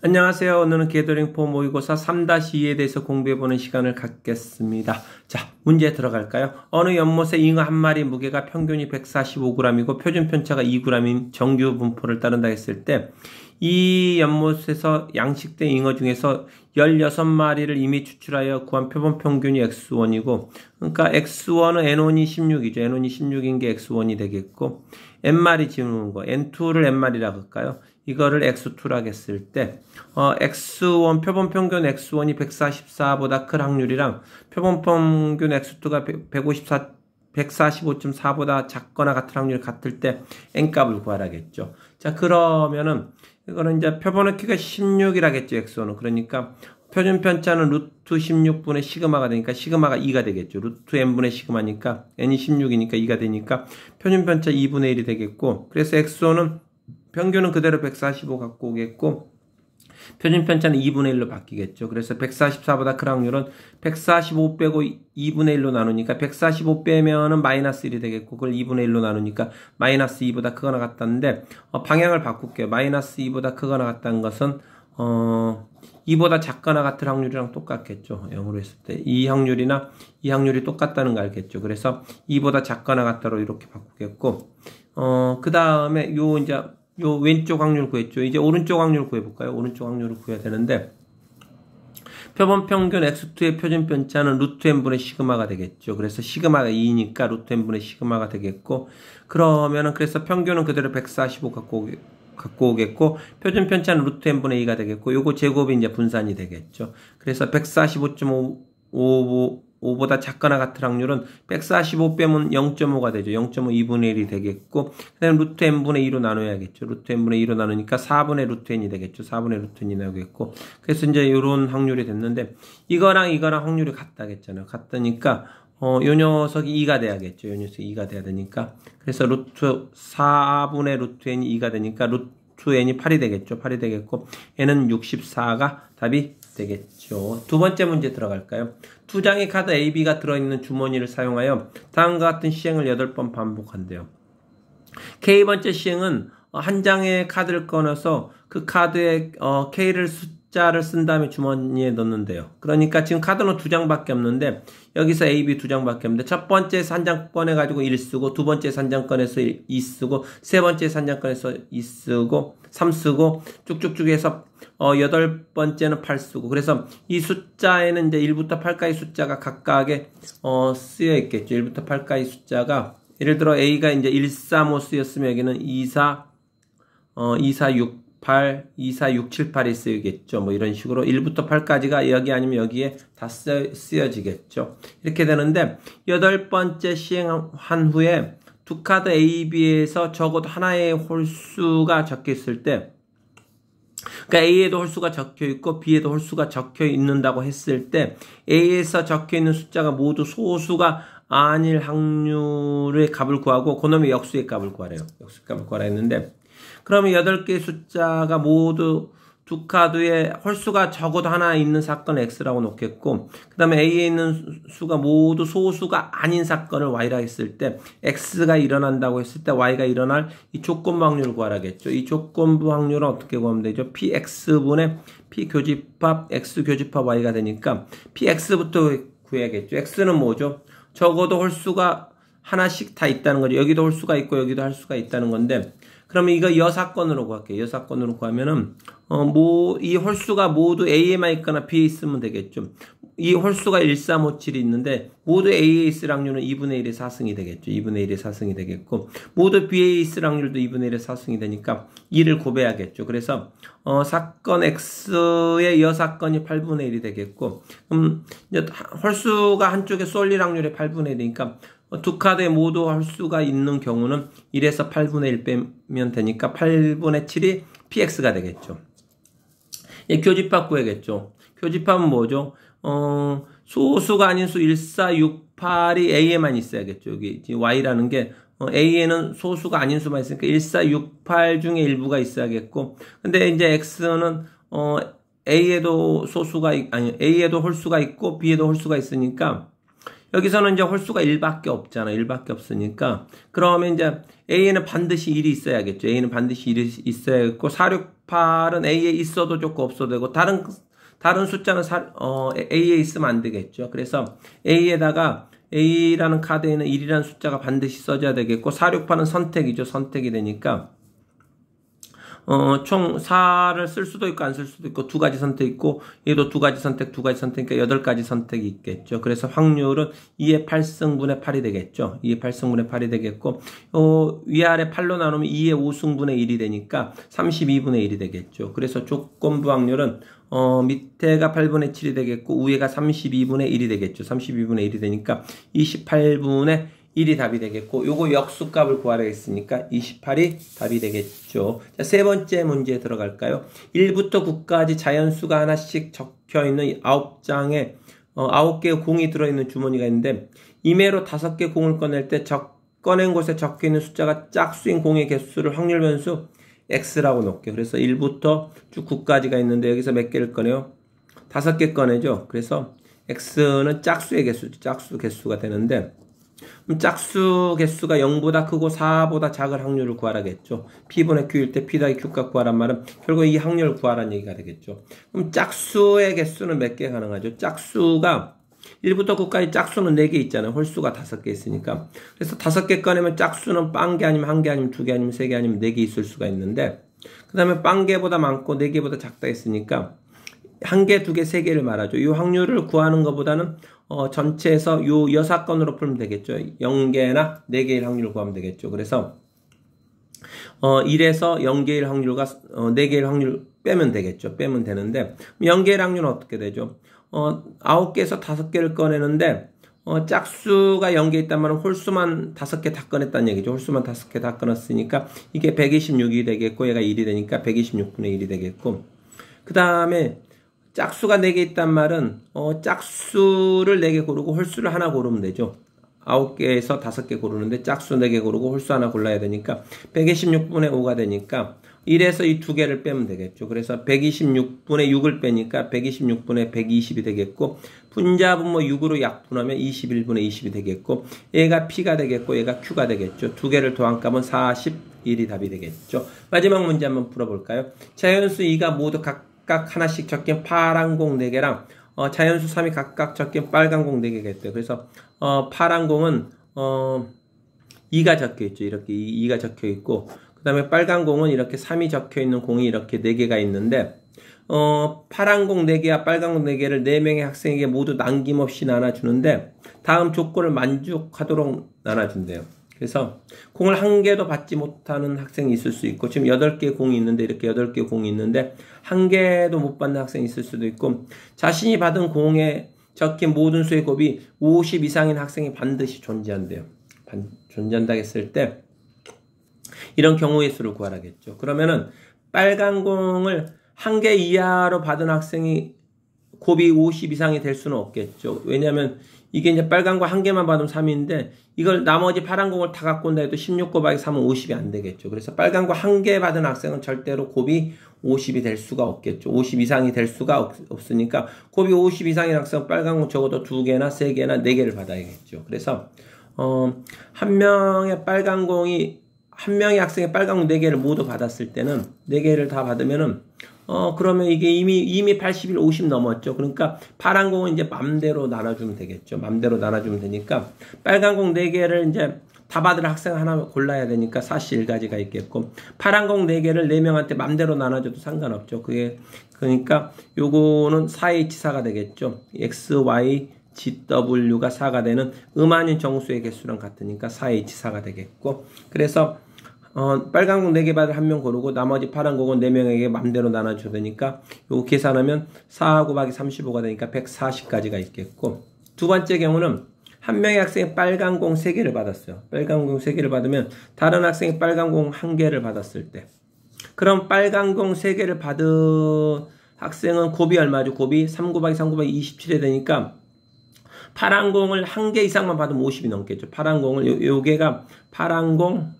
안녕하세요. 오늘은 게더링4 모의고사 3-2에 대해서 공부해보는 시간을 갖겠습니다. 자, 문제 들어갈까요? 어느 연못의 잉어 한 마리 무게가 평균이 145g이고 표준 편차가 2g인 정규 분포를 따른다 했을 때 이 연못에서 양식된 잉어 중에서 16마리를 이미 추출하여 구한 표본 평균이 x1이고 그러니까 x1은 n1이 16이죠. n1이 16인 게 x1이 되겠고 n마리 지우는 거 n2를 n마리라고 할까요? 이거를 x2라고 했을 때 x1 표본 평균 x1이 144보다 클 확률이랑 표본 평균 x2가 145.4보다 작거나 같은 확률이 같을 때 n값을 구하라겠죠. 자, 그러면은 이거는 이제 표본의 키가 16이라겠죠. x1은. 그러니까 표준 편차는 루트 16분의 시그마가 되니까 시그마가 2가 되겠죠. 루트 n분의 시그마니까 n이 16이니까 2가 되니까 표준 편차 2분의 1이 되겠고, 그래서 x1은 평균은 그대로 145 갖고 오겠고 표준 편차는 2분의 1로 바뀌겠죠. 그래서 144보다 큰 확률은 145 빼고 2분의 1로 나누니까 145 빼면은 마이너스 1이 되겠고 그걸 2분의 1로 나누니까 마이너스 2보다 크거나 같다는데 방향을 바꿀게요. 마이너스 2보다 크거나 같다는 것은 2보다 작거나 같은 확률이랑 똑같겠죠. 0으로 했을 때 이 확률이나 이 확률이 똑같다는 거 알겠죠. 그래서 2보다 작거나 같다로 이렇게 바꾸겠고 그 다음에 요 왼쪽 확률 구했죠. 이제 오른쪽 확률 구해볼까요? 오른쪽 확률을 구해야 되는데 표본 평균 x2의 표준 편차는 루트 n분의 시그마가 되겠죠. 그래서 시그마가 2니까 루트 n분의 시그마가 되겠고 그러면은 그래서 평균은 그대로 145 갖고 오겠고 표준 편차는 루트 n분의 2가 되겠고 요거 제곱이 이제 분산이 되겠죠. 그래서 145.5보다 작거나 같은 확률은 145 빼면 0.5가 되죠. 0.5 2분의 1이 되겠고 그다음에 루트 n분의 2로 나눠야겠죠. 루트 n분의 2로 나누니까 4분의 루트 n이 되겠죠. 4분의 루트 n이 나오겠고 그래서 이제 이런 확률이 됐는데 이거랑 확률이 같다겠잖아요. 같으니까 요 녀석이 2가 돼야겠죠. 요 녀석이 2가 돼야 되니까 그래서 루트 4분의 루트 n이 2가 되니까 루트 n이 8이 되겠죠. 8이 되겠고 n은 64가 답이 되겠죠. 두 번째 문제 들어갈까요? 두 장의 카드 AB가 들어있는 주머니를 사용하여 다음과 같은 시행을 8번 반복한대요. K번째 시행은 한 장의 카드를 꺼내서 그 카드에 K를 숫자를 쓴 다음에 주머니에 넣는데요. 그러니까 지금 카드는 두 장밖에 없는데 여기서 AB 두 장밖에 없는데 첫 번째에서 한 장 꺼내가지고 1 쓰고 두 번째에서 한 장 꺼내서 2 쓰고 세 번째에서 한 장 꺼내서 2 쓰고 3 쓰고 쭉쭉쭉 해서 8번째는 8 쓰고 그래서 이 숫자에는 이제 1부터 8까지 숫자가 각각에 쓰여 있겠죠. 1부터 8까지 숫자가 예를 들어 A가 이제 1, 3, 5 쓰였으면 여기는 2, 4, 6, 8, 2, 4, 6, 7, 8이 쓰이겠죠. 뭐 이런 식으로 1부터 8까지가 여기 아니면 여기에 다 쓰여지겠죠. 이렇게 되는데 8번째 시행한 후에 두 카드 A, B에서 적어도 하나의 홀수가 적혀 있을 때 그러니까 A에도 홀수가 적혀 있고 B에도 홀수가 적혀 있는다고 했을 때 A에서 적혀 있는 숫자가 모두 소수가 아닐 확률의 값을 구하고 그놈의 역수의 값을 구하래요. 역수의 값을 구하라 했는데 그러면 8개의 숫자가 모두 두 카드에 홀수가 적어도 하나 있는 사건을 X라고 놓겠고 그 다음에 A에 있는 수가 모두 소수가 아닌 사건을 Y라 했을 때 X가 일어난다고 했을 때 Y가 일어날 이 조건부 확률을 구하라겠죠. 이 조건부 확률은 어떻게 구하면 되죠? PX분의 P교집합 X교집합 Y가 되니까 PX부터 구해야겠죠. X는 뭐죠? 적어도 홀수가 하나씩 다 있다는 거죠. 여기도 홀수가 있고 여기도 할 수가 있다는 건데 그러면 이거 여사건으로 구할게요. 여사건으로 구하면은 이 홀수가 모두 A에만 있거나 B에 있으면 되겠죠. 이 홀수가 1, 3, 5, 7이 있는데 모두 A에 있을 확률은 2분의 1의 4승이 되겠죠. 2분의 1의 4승이 되겠고 모두 B에 있을 확률도 2분의 1의 4승이 되니까 2를 곱해야겠죠. 그래서 사건 X의 여사건이 8분의 1이 되겠고 이제 홀수가 한쪽에 쏠릴 확률이 8분의 1이니까 두 카드에 모두 홀수가 있는 경우는 1에서 8분의 1 빼면 되니까 8분의 7이 PX가 되겠죠. 교집합 구해야겠죠. 교집합은 뭐죠? 소수가 아닌 수 1, 4, 6, 8이 A에만 있어야겠죠. 여기 Y라는 게 A에는 소수가 아닌 수만 있으니까 1, 4, 6, 8 중에 일부가 있어야겠고 근데 이제 X는 A에도 A에도 홀수가 있고 B에도 홀수가 있으니까 여기서는 이제 홀수가 1밖에 없잖아. 1밖에 없으니까. 그러면 이제 A에는 반드시 1이 있어야겠죠. A는 반드시 1이 있어야겠고, 4, 6, 8은 A에 있어도 좋고 없어도 되고 다른 숫자는 A에 있으면 안 되겠죠. 그래서 A에다가 A라는 카드에 있는 1이라는 숫자가 반드시 써줘야 되겠고 4, 6, 8은 선택이죠. 선택이 되니까 총 4를 쓸 수도 있고 안 쓸 수도 있고 두 가지 선택 있고 얘도 두 가지 선택 그러니까 8가지 선택이 있겠죠. 그래서 확률은 2의 8승분의 8이 되겠죠. 2의 8승분의 8이 되겠고 위아래 8로 나누면 2의 5승분의 1이 되니까 32분의 1이 되겠죠. 그래서 조건부 확률은 밑에가 8분의 7이 되겠고 위에가 32분의 1이 되겠죠. 32분의 1이 되니까 28분의 1이 답이 되겠고 요거 역수값을 구하라 했으니까 28이 답이 되겠죠. 자, 세 번째 문제에 들어갈까요? 1부터 9까지 자연수가 하나씩 적혀있는 9장에 9개의 공이 들어있는 주머니가 있는데 임의로 5개 공을 꺼낼 때 꺼낸 곳에 적혀있는 숫자가 짝수인 공의 개수를 확률 변수 X라고 놓을게요. 그래서 1부터 쭉 9까지가 있는데 여기서 몇 개를 꺼내요? 5개 꺼내죠. 그래서 X는 짝수의 개수죠. 짝수 개수가 되는데 그럼 짝수 개수가 0보다 크고 4보다 작을 확률을 구하라겠죠. P분의 Q일 때 P 더하기 Q값 구하란 말은 결국 이 확률을 구하라는 얘기가 되겠죠. 그럼 짝수의 개수는 몇 개 가능하죠? 짝수가 1부터 9까지 짝수는 4개 있잖아요. 홀수가 5개 있으니까. 그래서 5개 꺼내면 짝수는 빵개 아니면 1개 아니면 2개 아니면 3개 아니면 4개 있을 수가 있는데 그 다음에 빵개보다 많고 4개보다 작다 했으니까 1개, 2개, 3개를 말하죠. 이 확률을 구하는 것보다는 전체에서 요 6건으로 풀면 되겠죠. 0개나 4개일 확률을 구하면 되겠죠. 그래서 1에서 0개일 확률과 4개일 확률 빼면 되겠죠. 빼면 되는데 0개일 확률은 어떻게 되죠? 9개에서 5개를 꺼내는데 짝수가 0개 있단 말은 홀수만 5개 다 꺼냈다는 얘기죠. 홀수만 5개 다 꺼냈으니까 이게 126이 되겠고 얘가 1이 되니까 126분의 1이 되겠고 그 다음에 짝수가 4개 있단 말은 짝수를 4개 고르고 홀수를 하나 고르면 되죠. 9개에서 5개 고르는데 짝수 4개 고르고 홀수 하나 골라야 되니까 126분의 5가 되니까 1에서 이 2개를 빼면 되겠죠. 그래서 126분의 6을 빼니까 126분의 120이 되겠고 분자분모 6으로 약분하면 21분의 20이 되겠고 얘가 P가 되겠고 얘가 Q가 되겠죠. 2개를 더한 값은 41이 답이 되겠죠. 마지막 문제 한번 풀어볼까요? 자연수 2가 모두 각각 하나씩 적힌 파란 공 4개랑 자연수 3이 각각 적힌 빨간 공 4개가 있대요. 그래서 파란 공은 2가 적혀있죠. 이렇게 2가 적혀있고 그 다음에 빨간 공은 이렇게 3이 적혀있는 공이 이렇게 4개가 있는데 파란 공 4개와 빨간 공 4개를 4명의 학생에게 모두 남김없이 나눠주는데 다음 조건을 만족하도록 나눠준대요. 그래서 공을 1개도 받지 못하는 학생이 있을 수 있고 지금 8개의 공이 있는데 이렇게 8개의 공이 있는데 1개도 못 받는 학생이 있을 수도 있고 자신이 받은 공에 적힌 모든 수의 곱이 50 이상인 학생이 반드시 존재한대요. 존재한다 했을 때 이런 경우의 수를 구하라겠죠. 그러면은 빨간 공을 1개 이하로 받은 학생이 곱이 50 이상이 될 수는 없겠죠. 왜냐하면 이게 이제 빨간 거 1개만 받으면 3인데 이걸 나머지 파란 공을 다 갖고 온다 해도 16 곱하기 3은 50이 안 되겠죠. 그래서 빨간 거 1개 받은 학생은 절대로 곱이 50이 될 수가 없겠죠. 50 이상이 될 수가 없으니까 곱이 50 이상인 학생은 빨간 거 적어도 2개나 3개나 4개를 받아야겠죠. 그래서 한 명의 학생이 빨간 공 4개를 모두 받았을 때는 4개를 다 받으면은 그러면 이게 이미 81, 50 넘었죠. 그러니까 파란 공은 이제 맘대로 나눠주면 되겠죠. 맘대로 나눠주면 되니까 빨간 공 4개를 이제 다 받을 학생 하나 골라야 되니까 41가지가 있겠고 파란 공 4개를 4명한테 맘대로 나눠줘도 상관없죠. 그러니까 요거는 4H4가 되겠죠. X, Y, GW가 4가 되는 음아닌 정수의 개수랑 같으니까 4H4가 되겠고 그래서 빨간 공 4개 받을 1명 고르고 나머지 파란 공은 4명에게 맘대로 나눠줘야 되니까 요거 계산하면 4 곱하기 35가 되니까 140가지가 있겠고 두 번째 경우는 한 명의 학생이 빨간 공 3개를 받았어요. 빨간 공 3개를 받으면 다른 학생이 빨간 공 1개를 받았을 때 그럼 빨간 공 3개를 받은 학생은 곱이 얼마죠? 곱이 3 곱하기 3 곱하기 27이 되니까 파란 공을 1개 이상만 받으면 50이 넘겠죠. 파란 공을 요게가 파란 공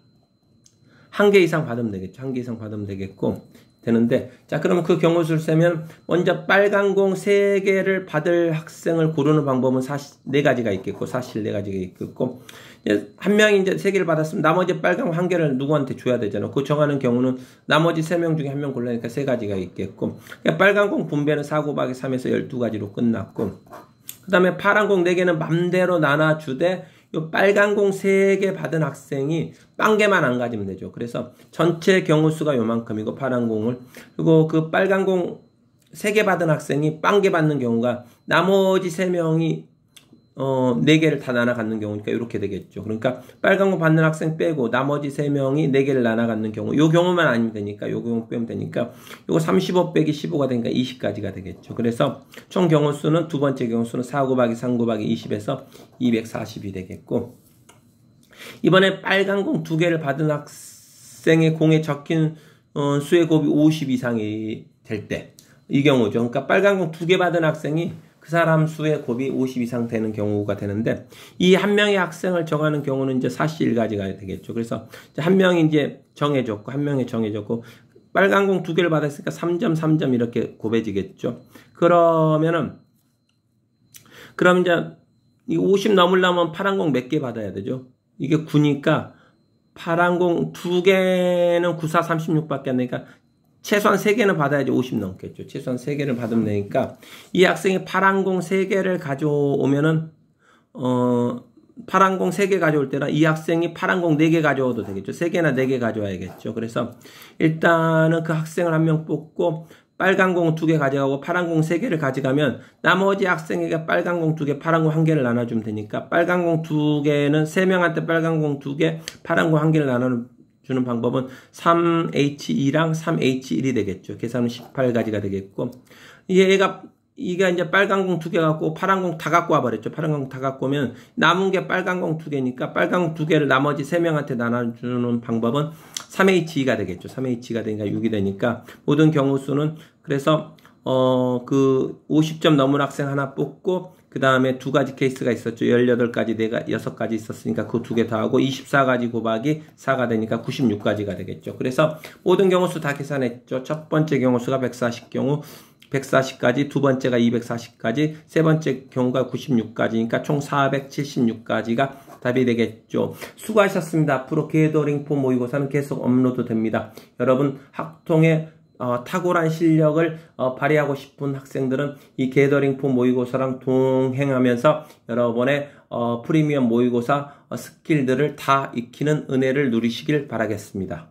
1개 이상 받으면 되겠죠. 1개 이상 받으면 되겠고 되는데, 자, 그러면 그 경우수를 세면 먼저 빨간 공 3개를 받을 학생을 고르는 방법은 4가지가 있겠고, 사실 4가지가 있겠고, 이제 한 명이 이제 3개를 받았으면 나머지 빨간 공 1개를 누구한테 줘야 되잖아. 그 정하는 경우는 나머지 3명 중에 1명 골라니까 3가지가 있겠고, 그러니까 빨간 공 분배는 4 곱하기 3에서 12가지로 끝났고, 그 다음에 파란 공 4개는 맘대로 나눠주되, 요 빨간 공 3개 받은 학생이 빵개만 안 가지면 되죠. 그래서 전체 경우수가 요만큼이고 파란 공을, 그리고 그 빨간 공 3개 받은 학생이 빵개 받는 경우가 나머지 3명이 4개를 다 나눠 갖는 경우니까 이렇게 되겠죠. 그러니까 빨간 거 받는 학생 빼고 나머지 3명이 4개를 나눠 갖는 경우, 요 경우만 아니면 되니까, 요 경우 빼면 되니까, 요거 35 빼기 15가 되니까 20까지가 되겠죠. 그래서 총 경우수는 두 번째 경우수는 4 곱하기 3 곱하기 20에서 240이 되겠고, 이번에 빨간 공 2개를 받은 학생의 공에 적힌 수의 곱이 50 이상이 될 때, 이 경우죠. 그러니까 빨간 공 2개 받은 학생이 그 사람 수의 곱이 50 이상 되는 경우가 되는데, 이 한 명의 학생을 정하는 경우는 이제 사실 1가지가 되겠죠. 그래서 한 명이 이제 정해졌고, 한 명이 정해졌고, 빨간 공 2개를 받았으니까 3점, 3점 이렇게 곱해지겠죠. 그럼 이제 이 50 넘으려면 파란 공 몇 개 받아야 되죠? 이게 9니까 파란 공 2개는 9, 4, 36밖에 안 되니까 최소한 3개는 받아야지 50 넘겠죠. 최소한 3개를 받으면 되니까, 이 학생이 파란 공 3개를 가져오면은, 파란 공 3개 가져올 때는 이 학생이 파란 공 4개 가져와도 되겠죠. 3개나 4개 가져와야겠죠. 그래서 일단은 그 학생을 한 명 뽑고, 빨간 공 2개 가져가고 파란 공 3개를 가져가면 나머지 학생에게 빨간 공 2개, 파란 공 1개를 나눠주면 되니까, 빨간 공 2개는 3명한테 빨간 공 2개, 파란 공 1개를 나눠주는 방법은 3H2랑 3H1이 되겠죠. 계산은 18가지가 되겠고, 이가 이제 빨간 공 2개 갖고 파란 공 다 갖고 와버렸죠. 파란 공 다 갖고 오면 남은 게 빨간 공 2개니까 빨간 공 2개를 나머지 3명한테 나눠주는 방법은 3H2가 되겠죠. 3H가 되니까 6이 되니까, 모든 경우수는, 그래서 그 50점 넘은 학생 하나 뽑고, 그 다음에 2가지 케이스가 있었죠. 18가지, 6가지 있었으니까 그 2개 다 하고 24가지 곱하기 4가 되니까 96가지가 되겠죠. 그래서 모든 경우수 다 계산했죠. 첫 번째 경우수가 140 경우, 140까지, 두 번째가 240까지, 세 번째 경우가 96까지니까 총 476까지가 답이 되겠죠. 수고하셨습니다. 앞으로 게더링폼 모의고사는 계속 업로드 됩니다. 여러분 학통의 탁월한 실력을 발휘하고 싶은 학생들은 이 게더링폼 모의고사랑 동행하면서 여러분의 프리미엄 모의고사 스킬들을 다 익히는 은혜를 누리시길 바라겠습니다.